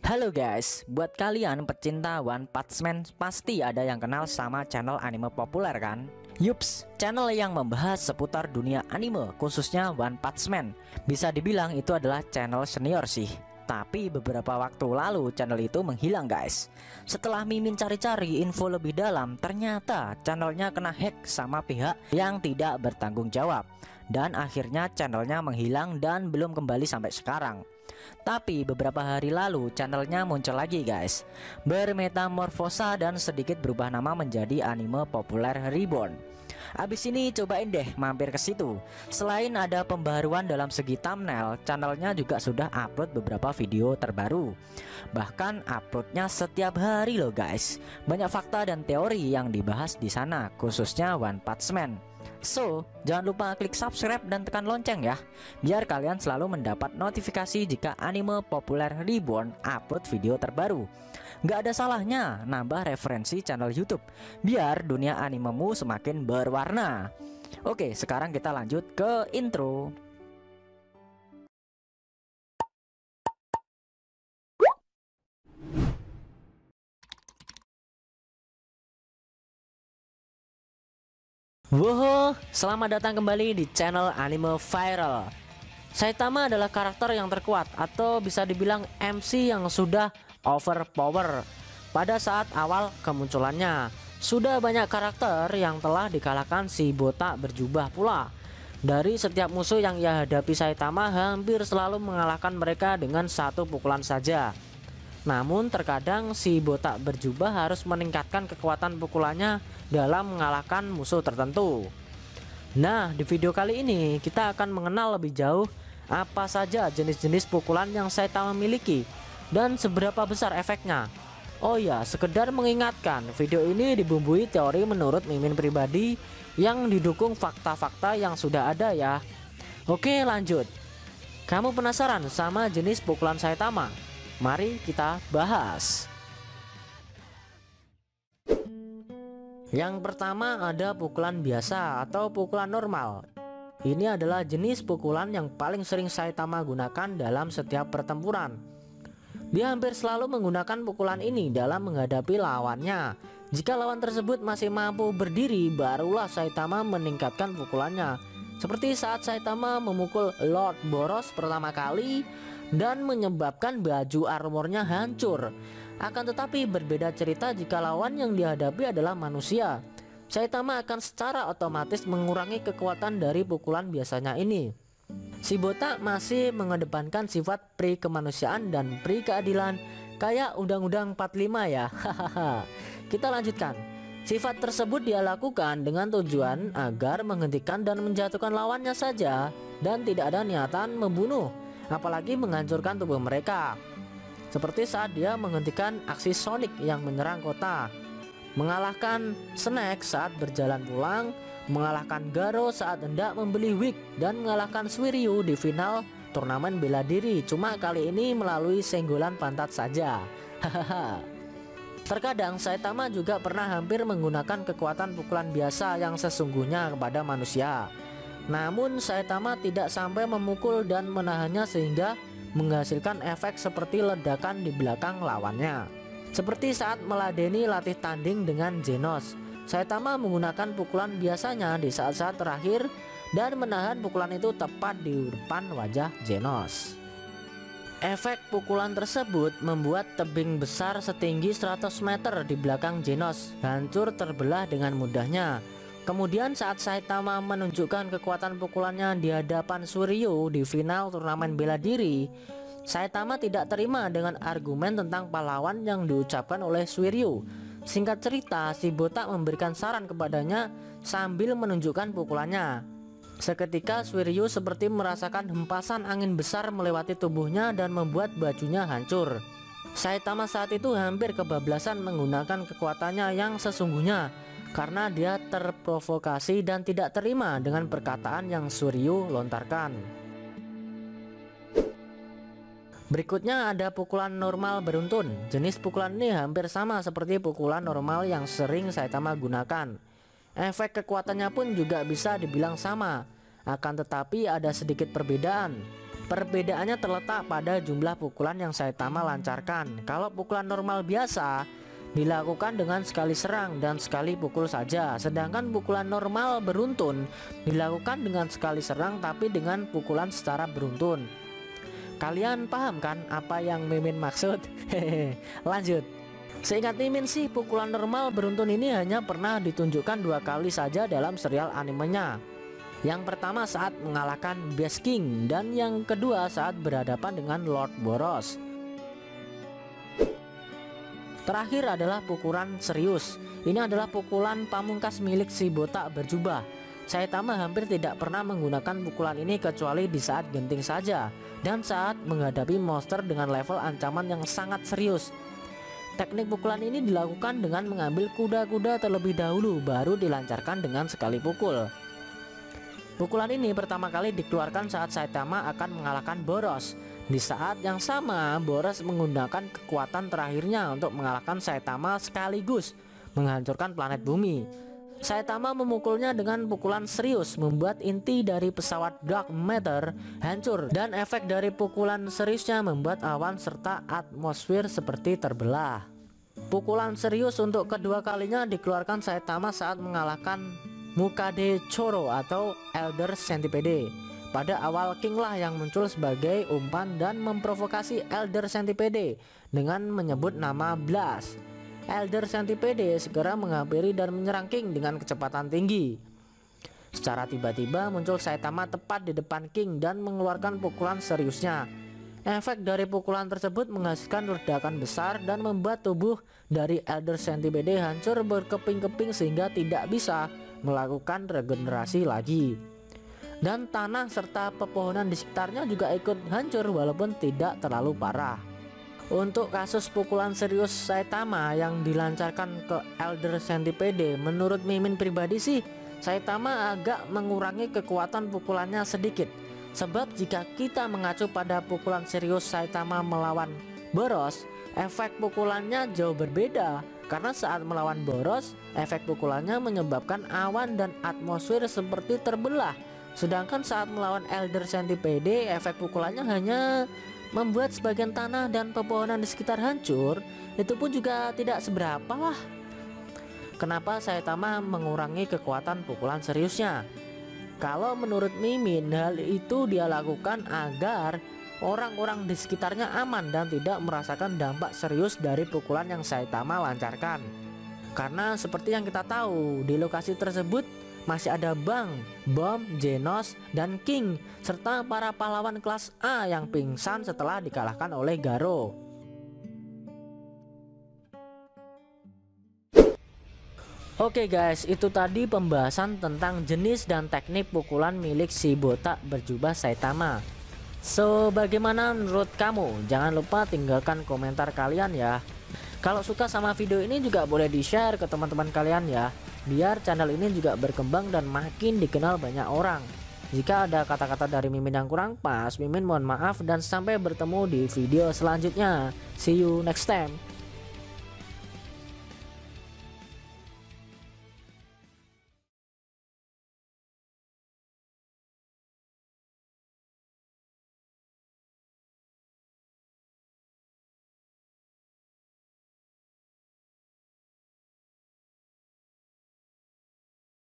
Halo guys, buat kalian pecinta One Punch Man pasti ada yang kenal sama channel anime populer kan? Yups, channel yang membahas seputar dunia anime khususnya One Punch Man. Bisa dibilang itu adalah channel senior sih. Tapi beberapa waktu lalu channel itu menghilang guys. Setelah Mimin cari-cari info lebih dalam, ternyata channelnya kena hack sama pihak yang tidak bertanggung jawab. Dan akhirnya channelnya menghilang dan belum kembali sampai sekarang. Tapi beberapa hari lalu channelnya muncul lagi guys, bermetamorfosa dan sedikit berubah nama menjadi Anime Populer Reborn. Abis ini cobain deh mampir ke situ. Selain ada pembaruan dalam segi thumbnail, channelnya juga sudah upload beberapa video terbaru. Bahkan uploadnya setiap hari loh guys. Banyak fakta dan teori yang dibahas di sana, khususnya One Punch Man. So, jangan lupa klik subscribe dan tekan lonceng ya, biar kalian selalu mendapat notifikasi jika Anime Populer Reborn upload video terbaru. Gak ada salahnya nambah referensi channel YouTube, biar dunia animemu semakin berwarna. Oke, sekarang kita lanjut ke intro. Woho, selamat datang kembali di channel Anime Viral. Saitama adalah karakter yang terkuat atau bisa dibilang MC yang sudah overpower. Pada saat awal kemunculannya, sudah banyak karakter yang telah dikalahkan si botak berjubah pula. Dari setiap musuh yang ia hadapi, Saitama hampir selalu mengalahkan mereka dengan satu pukulan saja. Namun terkadang si botak berjubah harus meningkatkan kekuatan pukulannya dalam mengalahkan musuh tertentu. Nah, di video kali ini kita akan mengenal lebih jauh apa saja jenis-jenis pukulan yang Saitama miliki dan seberapa besar efeknya. Oh ya, sekedar mengingatkan, video ini dibumbui teori menurut Mimin pribadi yang didukung fakta-fakta yang sudah ada ya. Oke, lanjut. Kamu penasaran sama jenis pukulan Saitama? Mari kita bahas. Yang pertama ada pukulan biasa atau pukulan normal. Ini adalah jenis pukulan yang paling sering Saitama gunakan dalam setiap pertempuran. Dia hampir selalu menggunakan pukulan ini dalam menghadapi lawannya. Jika lawan tersebut masih mampu berdiri, barulah Saitama meningkatkan pukulannya. Seperti saat Saitama memukul Lord Boros pertama kali dan menyebabkan baju armornya hancur. Akan tetapi berbeda cerita jika lawan yang dihadapi adalah manusia. Saitama akan secara otomatis mengurangi kekuatan dari pukulan biasanya ini. Si botak masih mengedepankan sifat pri kemanusiaan dan pri keadilan kayak Undang-Undang 45 ya. Kita lanjutkan. Sifat tersebut dia lakukan dengan tujuan agar menghentikan dan menjatuhkan lawannya saja dan tidak ada niatan membunuh, apalagi menghancurkan tubuh mereka. Seperti saat dia menghentikan aksi Sonic yang menyerang kota, mengalahkan Snake saat berjalan pulang, mengalahkan Garo saat hendak membeli wig, dan mengalahkan Suiryu di final turnamen bela diri. Cuma kali ini melalui senggolan pantat saja. Hahaha. Terkadang Saitama juga pernah hampir menggunakan kekuatan pukulan biasa yang sesungguhnya kepada manusia. Namun Saitama tidak sampai memukul dan menahannya sehingga menghasilkan efek seperti ledakan di belakang lawannya. Seperti saat meladeni latih tanding dengan Genos, Saitama menggunakan pukulan biasanya di saat-saat terakhir dan menahan pukulan itu tepat di depan wajah Genos. Efek pukulan tersebut membuat tebing besar setinggi 100 meter di belakang Genos hancur terbelah dengan mudahnya. Kemudian saat Saitama menunjukkan kekuatan pukulannya di hadapan Suiryu di final turnamen bela diri, Saitama tidak terima dengan argumen tentang pahlawan yang diucapkan oleh Suiryu. Singkat cerita, si botak memberikan saran kepadanya sambil menunjukkan pukulannya. Seketika Suiryu seperti merasakan hempasan angin besar melewati tubuhnya dan membuat bajunya hancur. Saitama saat itu hampir kebablasan menggunakan kekuatannya yang sesungguhnya karena dia terprovokasi dan tidak terima dengan perkataan yang Suiryu lontarkan. Berikutnya ada pukulan normal beruntun. Jenis pukulan ini hampir sama seperti pukulan normal yang sering Saitama gunakan. Efek kekuatannya pun juga bisa dibilang sama. Akan tetapi ada sedikit perbedaan. Perbedaannya terletak pada jumlah pukulan yang Saitama lancarkan. Kalau pukulan normal biasa dilakukan dengan sekali serang dan sekali pukul saja, sedangkan pukulan normal beruntun dilakukan dengan sekali serang tapi dengan pukulan secara beruntun. Kalian paham kan apa yang Mimin maksud? Hehehe. Lanjut. Seingat Mimin sih, pukulan normal beruntun ini hanya pernah ditunjukkan 2 kali saja dalam serial animenya. Yang pertama saat mengalahkan Beast King, dan yang kedua saat berhadapan dengan Lord Boros. Terakhir adalah pukulan serius. Ini adalah pukulan pamungkas milik si botak berjubah. Saitama hampir tidak pernah menggunakan pukulan ini kecuali di saat genting saja dan saat menghadapi monster dengan level ancaman yang sangat serius. Teknik pukulan ini dilakukan dengan mengambil kuda-kuda terlebih dahulu, baru dilancarkan dengan sekali pukul. Pukulan ini pertama kali dikeluarkan saat Saitama akan mengalahkan Boros. Di saat yang sama, Boros menggunakan kekuatan terakhirnya untuk mengalahkan Saitama sekaligus menghancurkan planet bumi. Saitama memukulnya dengan pukulan serius, membuat inti dari pesawat Dark Matter hancur, dan efek dari pukulan seriusnya membuat awan serta atmosfer seperti terbelah. Pukulan serius untuk kedua kalinya dikeluarkan Saitama saat mengalahkan Mukade Choro atau Elder Centipede. Pada awal King lah yang muncul sebagai umpan dan memprovokasi Elder Centipede dengan menyebut nama Blast. Elder Centipede segera menghampiri dan menyerang King dengan kecepatan tinggi. Secara tiba-tiba muncul Saitama tepat di depan King dan mengeluarkan pukulan seriusnya. Efek dari pukulan tersebut menghasilkan ledakan besar dan membuat tubuh dari Elder Centipede hancur berkeping-keping sehingga tidak bisa melakukan regenerasi lagi. Dan tanah serta pepohonan di sekitarnya juga ikut hancur walaupun tidak terlalu parah. Untuk kasus pukulan serius Saitama yang dilancarkan ke Elder Centipede, menurut Mimin pribadi sih, Saitama agak mengurangi kekuatan pukulannya sedikit. Sebab jika kita mengacu pada pukulan serius Saitama melawan Boros, efek pukulannya jauh berbeda. Karena saat melawan Boros, efek pukulannya menyebabkan awan dan atmosfer seperti terbelah. Sedangkan saat melawan Elder Centipede, efek pukulannya hanya membuat sebagian tanah dan pepohonan di sekitar hancur. Itu pun juga tidak seberapa lah. Kenapa Saitama mengurangi kekuatan pukulan seriusnya? Kalau menurut Mimin, hal itu dia lakukan agar orang-orang di sekitarnya aman dan tidak merasakan dampak serius dari pukulan yang Saitama lancarkan. Karena seperti yang kita tahu, di lokasi tersebut masih ada Bang, Bom, Genos, dan King, serta para pahlawan kelas A yang pingsan setelah dikalahkan oleh Garo. Oke guys, itu tadi pembahasan tentang jenis dan teknik pukulan milik si botak berjubah Saitama. So, bagaimana menurut kamu? Jangan lupa tinggalkan komentar kalian ya. Kalau suka sama video ini juga boleh di-share ke teman-teman kalian ya, biar channel ini juga berkembang dan makin dikenal banyak orang. Jika ada kata-kata dari Mimin yang kurang pas, Mimin mohon maaf dan sampai bertemu di video selanjutnya. See you next time.